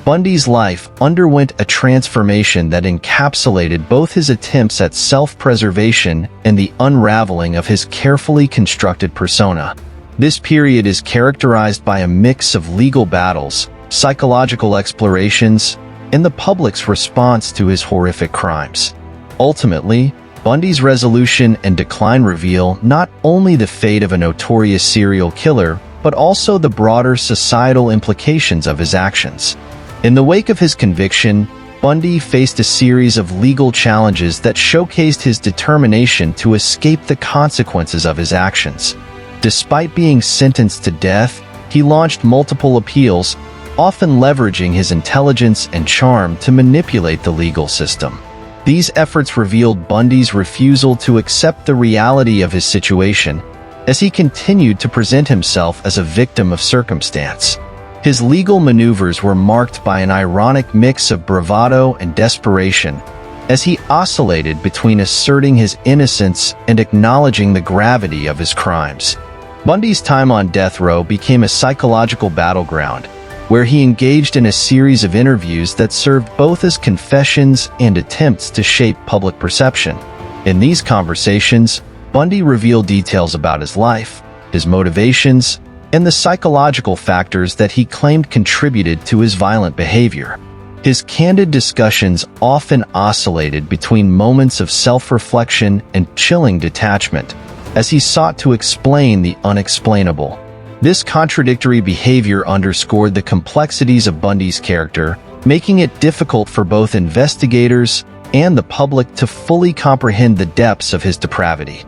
Bundy's life underwent a transformation that encapsulated both his attempts at self-preservation and the unraveling of his carefully constructed persona. This period is characterized by a mix of legal battles, psychological explorations, and the public's response to his horrific crimes. Ultimately, Bundy's resolution and decline reveal not only the fate of a notorious serial killer, but also the broader societal implications of his actions. In the wake of his conviction, Bundy faced a series of legal challenges that showcased his determination to escape the consequences of his actions. Despite being sentenced to death, he launched multiple appeals, often leveraging his intelligence and charm to manipulate the legal system. These efforts revealed Bundy's refusal to accept the reality of his situation, as he continued to present himself as a victim of circumstance. His legal maneuvers were marked by an ironic mix of bravado and desperation, as he oscillated between asserting his innocence and acknowledging the gravity of his crimes. Bundy's time on death row became a psychological battleground, where he engaged in a series of interviews that served both as confessions and attempts to shape public perception. In these conversations, Bundy revealed details about his life, his motivations, and the psychological factors that he claimed contributed to his violent behavior. His candid discussions often oscillated between moments of self-reflection and chilling detachment, as he sought to explain the unexplainable. This contradictory behavior underscored the complexities of Bundy's character, making it difficult for both investigators and the public to fully comprehend the depths of his depravity.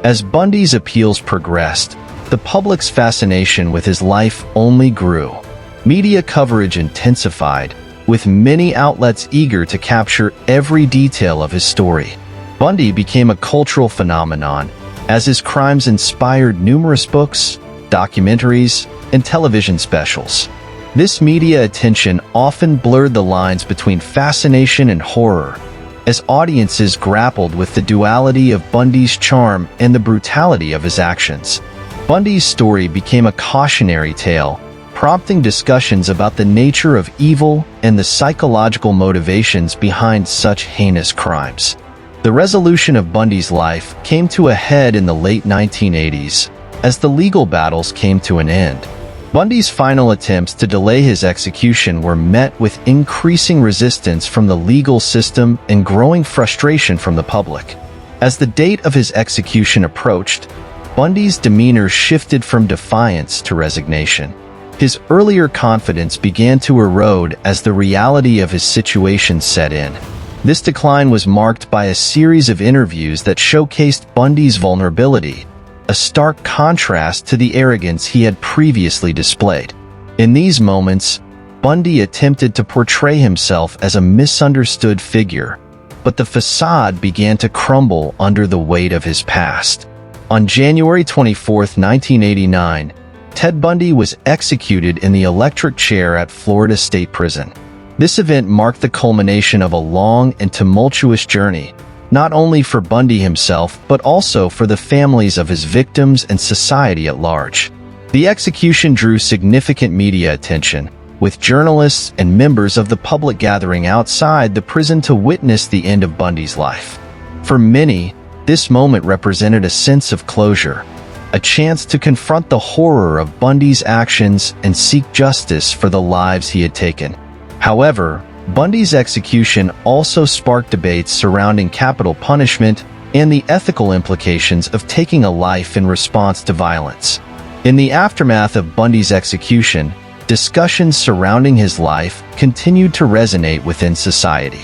As Bundy's appeals progressed, the public's fascination with his life only grew. Media coverage intensified, with many outlets eager to capture every detail of his story. Bundy became a cultural phenomenon, as his crimes inspired numerous books, documentaries, and television specials. This media attention often blurred the lines between fascination and horror, as audiences grappled with the duality of Bundy's charm and the brutality of his actions. Bundy's story became a cautionary tale, prompting discussions about the nature of evil and the psychological motivations behind such heinous crimes. The resolution of Bundy's life came to a head in the late 1980s, as the legal battles came to an end. Bundy's final attempts to delay his execution were met with increasing resistance from the legal system and growing frustration from the public. As the date of his execution approached, Bundy's demeanor shifted from defiance to resignation. His earlier confidence began to erode as the reality of his situation set in. This decline was marked by a series of interviews that showcased Bundy's vulnerability, a stark contrast to the arrogance he had previously displayed. In these moments, Bundy attempted to portray himself as a misunderstood figure, but the facade began to crumble under the weight of his past. On January 24, 1989, Ted Bundy was executed in the electric chair at Florida State Prison. This event marked the culmination of a long and tumultuous journey, not only for Bundy himself, but also for the families of his victims and society at large. The execution drew significant media attention, with journalists and members of the public gathering outside the prison to witness the end of Bundy's life. For many, this moment represented a sense of closure, a chance to confront the horror of Bundy's actions and seek justice for the lives he had taken. However, Bundy's execution also sparked debates surrounding capital punishment and the ethical implications of taking a life in response to violence. In the aftermath of Bundy's execution, discussions surrounding his life continued to resonate within society.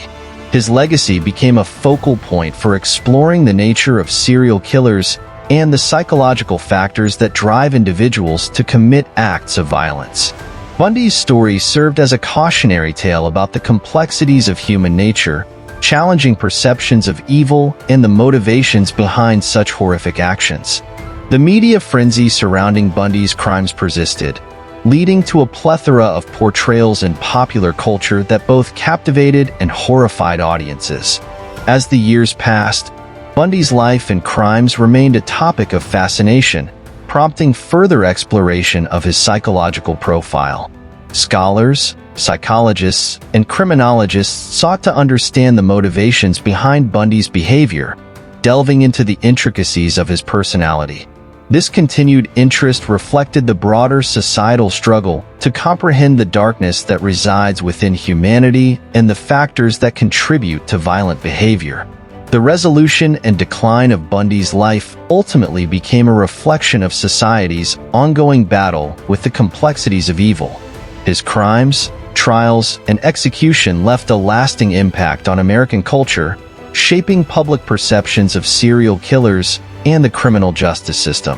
His legacy became a focal point for exploring the nature of serial killers and the psychological factors that drive individuals to commit acts of violence. Bundy's story served as a cautionary tale about the complexities of human nature, challenging perceptions of evil and the motivations behind such horrific actions. The media frenzy surrounding Bundy's crimes persisted, leading to a plethora of portrayals in popular culture that both captivated and horrified audiences. As the years passed, Bundy's life and crimes remained a topic of fascination, prompting further exploration of his psychological profile. Scholars, psychologists, and criminologists sought to understand the motivations behind Bundy's behavior, delving into the intricacies of his personality. This continued interest reflected the broader societal struggle to comprehend the darkness that resides within humanity and the factors that contribute to violent behavior. The resolution and decline of Bundy's life ultimately became a reflection of society's ongoing battle with the complexities of evil. His crimes, trials, and execution left a lasting impact on American culture, shaping public perceptions of serial killers and the criminal justice system.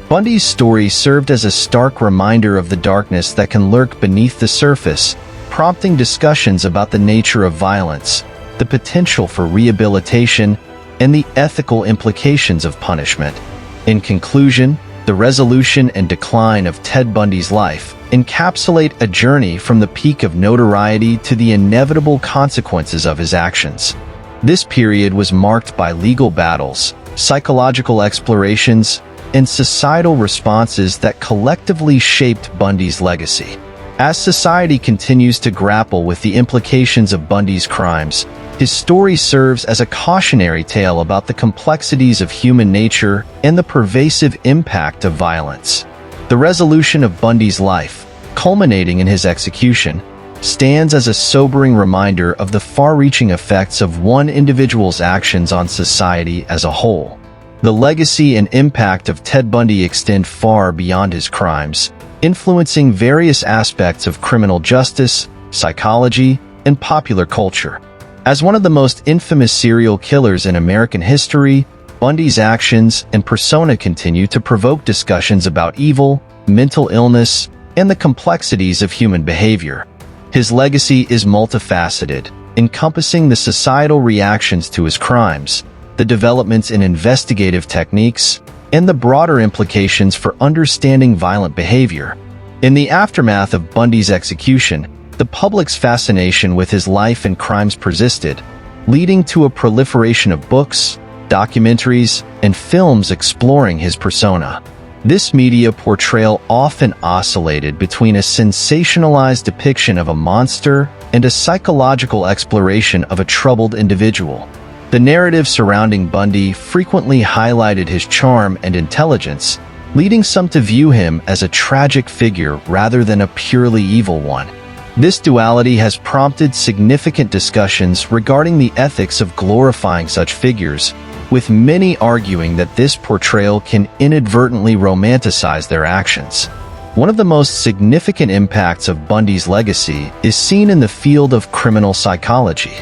Bundy's story served as a stark reminder of the darkness that can lurk beneath the surface, prompting discussions about the nature of violence, the potential for rehabilitation, and the ethical implications of punishment. In conclusion, the resolution and decline of Ted Bundy's life encapsulate a journey from the peak of notoriety to the inevitable consequences of his actions. This period was marked by legal battles, psychological explorations, and societal responses that collectively shaped Bundy's legacy. As society continues to grapple with the implications of Bundy's crimes, his story serves as a cautionary tale about the complexities of human nature and the pervasive impact of violence. The resolution of Bundy's life, culminating in his execution, stands as a sobering reminder of the far-reaching effects of one individual's actions on society as a whole. The legacy and impact of Ted Bundy extend far beyond his crimes, influencing various aspects of criminal justice, psychology, and popular culture. As one of the most infamous serial killers in American history, Bundy's actions and persona continue to provoke discussions about evil, mental illness, and the complexities of human behavior. His legacy is multifaceted, encompassing the societal reactions to his crimes, the developments in investigative techniques, and the broader implications for understanding violent behavior. In the aftermath of Bundy's execution, the public's fascination with his life and crimes persisted, leading to a proliferation of books, documentaries, and films exploring his persona. This media portrayal often oscillated between a sensationalized depiction of a monster and a psychological exploration of a troubled individual. The narrative surrounding Bundy frequently highlighted his charm and intelligence, leading some to view him as a tragic figure rather than a purely evil one. This duality has prompted significant discussions regarding the ethics of glorifying such figures, with many arguing that this portrayal can inadvertently romanticize their actions. One of the most significant impacts of Bundy's legacy is seen in the field of criminal psychology.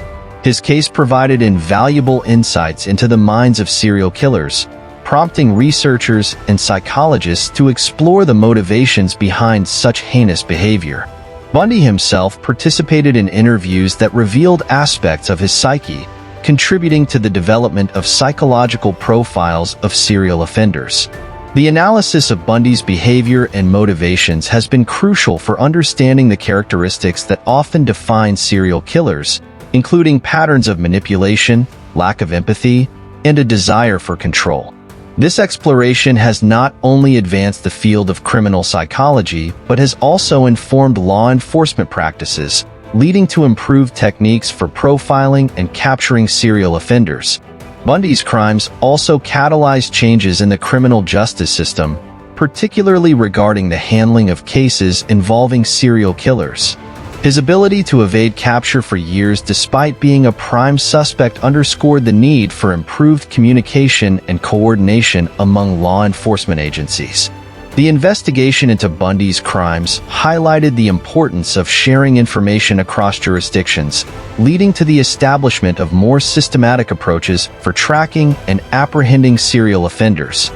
His case provided invaluable insights into the minds of serial killers, prompting researchers and psychologists to explore the motivations behind such heinous behavior. Bundy himself participated in interviews that revealed aspects of his psyche, contributing to the development of psychological profiles of serial offenders. The analysis of Bundy's behavior and motivations has been crucial for understanding the characteristics that often define serial killers, including patterns of manipulation, lack of empathy, and a desire for control. This exploration has not only advanced the field of criminal psychology, but has also informed law enforcement practices, leading to improved techniques for profiling and capturing serial offenders. Bundy's crimes also catalyzed changes in the criminal justice system, particularly regarding the handling of cases involving serial killers. His ability to evade capture for years despite being a prime suspect underscored the need for improved communication and coordination among law enforcement agencies. The investigation into Bundy's crimes highlighted the importance of sharing information across jurisdictions, leading to the establishment of more systematic approaches for tracking and apprehending serial offenders.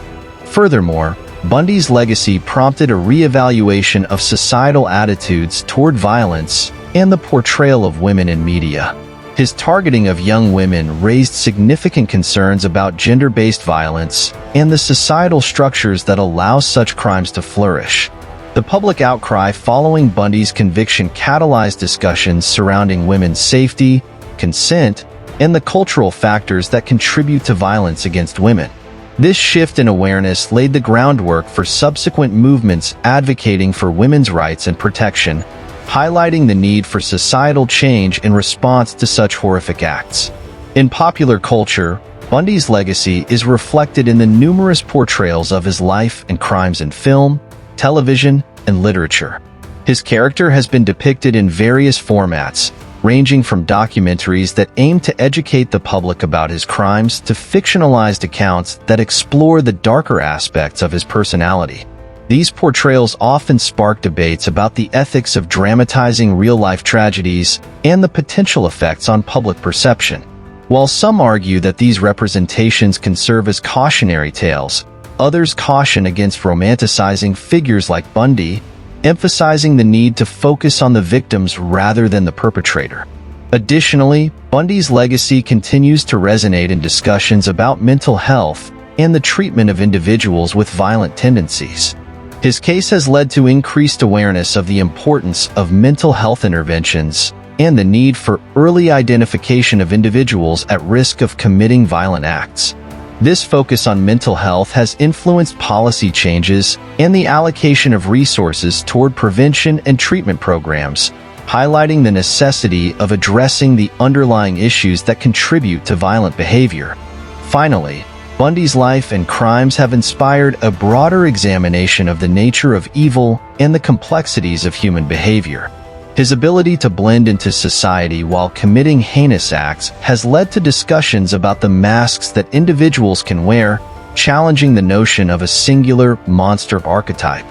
Furthermore, Bundy's legacy prompted a re-evaluation of societal attitudes toward violence and the portrayal of women in media. His targeting of young women raised significant concerns about gender-based violence and the societal structures that allow such crimes to flourish. The public outcry following Bundy's conviction catalyzed discussions surrounding women's safety, consent, and the cultural factors that contribute to violence against women. This shift in awareness laid the groundwork for subsequent movements advocating for women's rights and protection, highlighting the need for societal change in response to such horrific acts. In popular culture, Bundy's legacy is reflected in the numerous portrayals of his life and crimes in film, television, and literature. His character has been depicted in various formats, ranging from documentaries that aim to educate the public about his crimes to fictionalized accounts that explore the darker aspects of his personality. These portrayals often spark debates about the ethics of dramatizing real-life tragedies and the potential effects on public perception. While some argue that these representations can serve as cautionary tales, others caution against romanticizing figures like Bundy, emphasizing the need to focus on the victims rather than the perpetrator. Additionally, Bundy's legacy continues to resonate in discussions about mental health and the treatment of individuals with violent tendencies. His case has led to increased awareness of the importance of mental health interventions and the need for early identification of individuals at risk of committing violent acts. This focus on mental health has influenced policy changes and the allocation of resources toward prevention and treatment programs, highlighting the necessity of addressing the underlying issues that contribute to violent behavior. Finally, Bundy's life and crimes have inspired a broader examination of the nature of evil and the complexities of human behavior. His ability to blend into society while committing heinous acts has led to discussions about the masks that individuals can wear, challenging the notion of a singular monster archetype.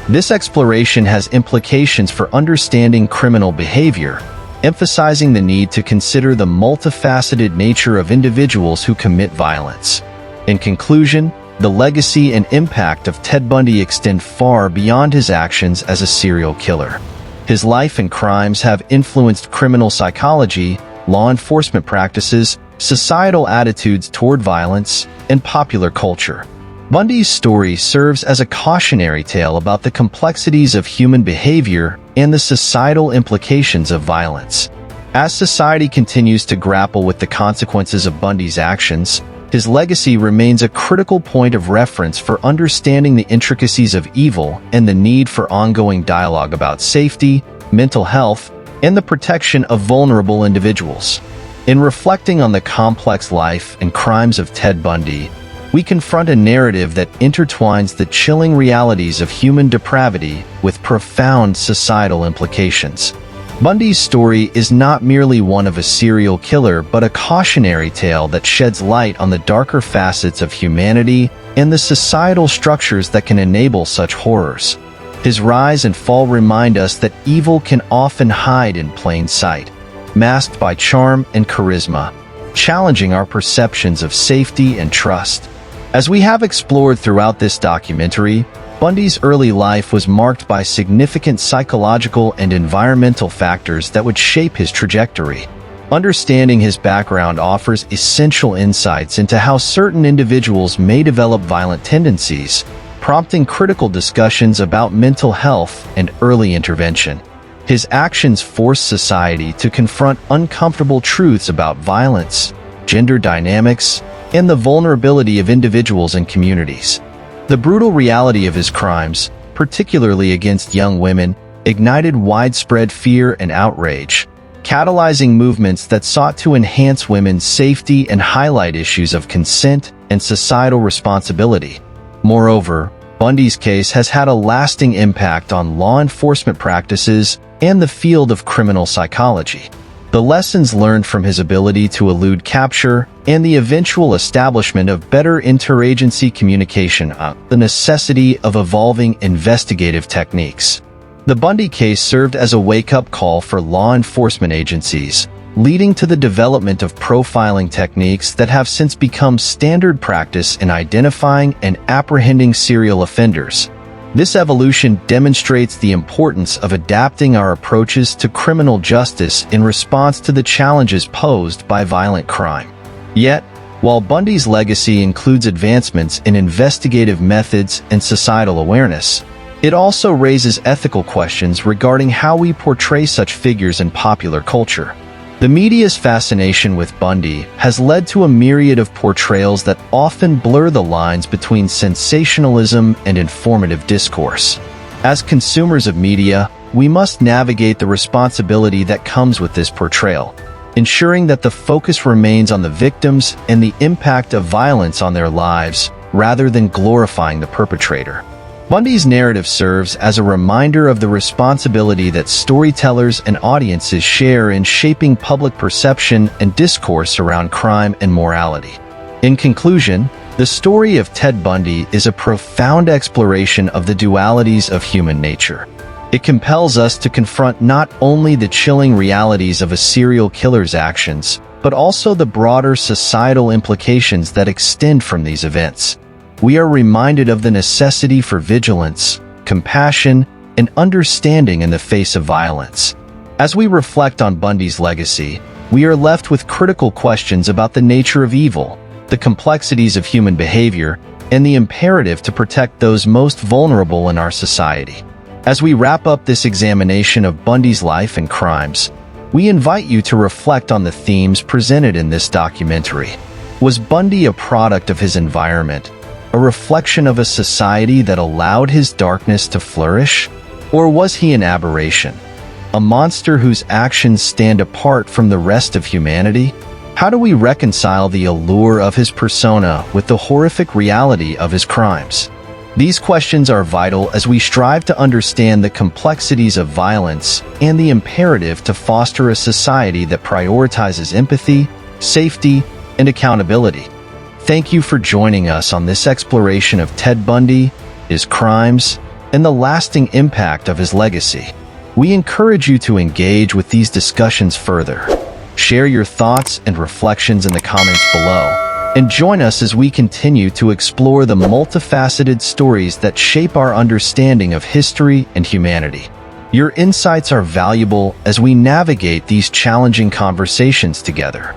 This exploration has implications for understanding criminal behavior, emphasizing the need to consider the multifaceted nature of individuals who commit violence. In conclusion, the legacy and impact of Ted Bundy extend far beyond his actions as a serial killer. His life and crimes have influenced criminal psychology, law enforcement practices, societal attitudes toward violence, and popular culture. Bundy's story serves as a cautionary tale about the complexities of human behavior and the societal implications of violence. As society continues to grapple with the consequences of Bundy's actions, His legacy remains a critical point of reference for understanding the intricacies of evil and the need for ongoing dialogue about safety, mental health, and the protection of vulnerable individuals. In reflecting on the complex life and crimes of Ted Bundy, we confront a narrative that intertwines the chilling realities of human depravity with profound societal implications. Bundy's story is not merely one of a serial killer, but a cautionary tale that sheds light on the darker facets of humanity and the societal structures that can enable such horrors. His rise and fall remind us that evil can often hide in plain sight, masked by charm and charisma, challenging our perceptions of safety and trust. As we have explored throughout this documentary, Bundy's early life was marked by significant psychological and environmental factors that would shape his trajectory. Understanding his background offers essential insights into how certain individuals may develop violent tendencies, prompting critical discussions about mental health and early intervention. His actions force society to confront uncomfortable truths about violence, gender dynamics, and the vulnerability of individuals and communities. The brutal reality of his crimes, particularly against young women, ignited widespread fear and outrage, catalyzing movements that sought to enhance women's safety and highlight issues of consent and societal responsibility. Moreover, Bundy's case has had a lasting impact on law enforcement practices and the field of criminal psychology. The lessons learned from his ability to elude capture and the eventual establishment of better interagency communication the necessity of evolving investigative techniques. The Bundy case served as a wake-up call for law enforcement agencies, leading to the development of profiling techniques that have since become standard practice in identifying and apprehending serial offenders. This evolution demonstrates the importance of adapting our approaches to criminal justice in response to the challenges posed by violent crime. Yet, while Bundy's legacy includes advancements in investigative methods and societal awareness, it also raises ethical questions regarding how we portray such figures in popular culture. The media's fascination with Bundy has led to a myriad of portrayals that often blur the lines between sensationalism and informative discourse. As consumers of media, we must navigate the responsibility that comes with this portrayal, ensuring that the focus remains on the victims and the impact of violence on their lives, rather than glorifying the perpetrator. Bundy's narrative serves as a reminder of the responsibility that storytellers and audiences share in shaping public perception and discourse around crime and morality. In conclusion, the story of Ted Bundy is a profound exploration of the dualities of human nature. It compels us to confront not only the chilling realities of a serial killer's actions, but also the broader societal implications that extend from these events. We are reminded of the necessity for vigilance, compassion, and understanding in the face of violence. As we reflect on Bundy's legacy, we are left with critical questions about the nature of evil, the complexities of human behavior, and the imperative to protect those most vulnerable in our society. As we wrap up this examination of Bundy's life and crimes, we invite you to reflect on the themes presented in this documentary. Was Bundy a product of his environment, a reflection of a society that allowed his darkness to flourish? Or was he an aberration, a monster whose actions stand apart from the rest of humanity? How do we reconcile the allure of his persona with the horrific reality of his crimes? These questions are vital as we strive to understand the complexities of violence and the imperative to foster a society that prioritizes empathy, safety, and accountability. Thank you for joining us on this exploration of Ted Bundy, his crimes, and the lasting impact of his legacy. We encourage you to engage with these discussions further. Share your thoughts and reflections in the comments below, and join us as we continue to explore the multifaceted stories that shape our understanding of history and humanity. Your insights are valuable as we navigate these challenging conversations together.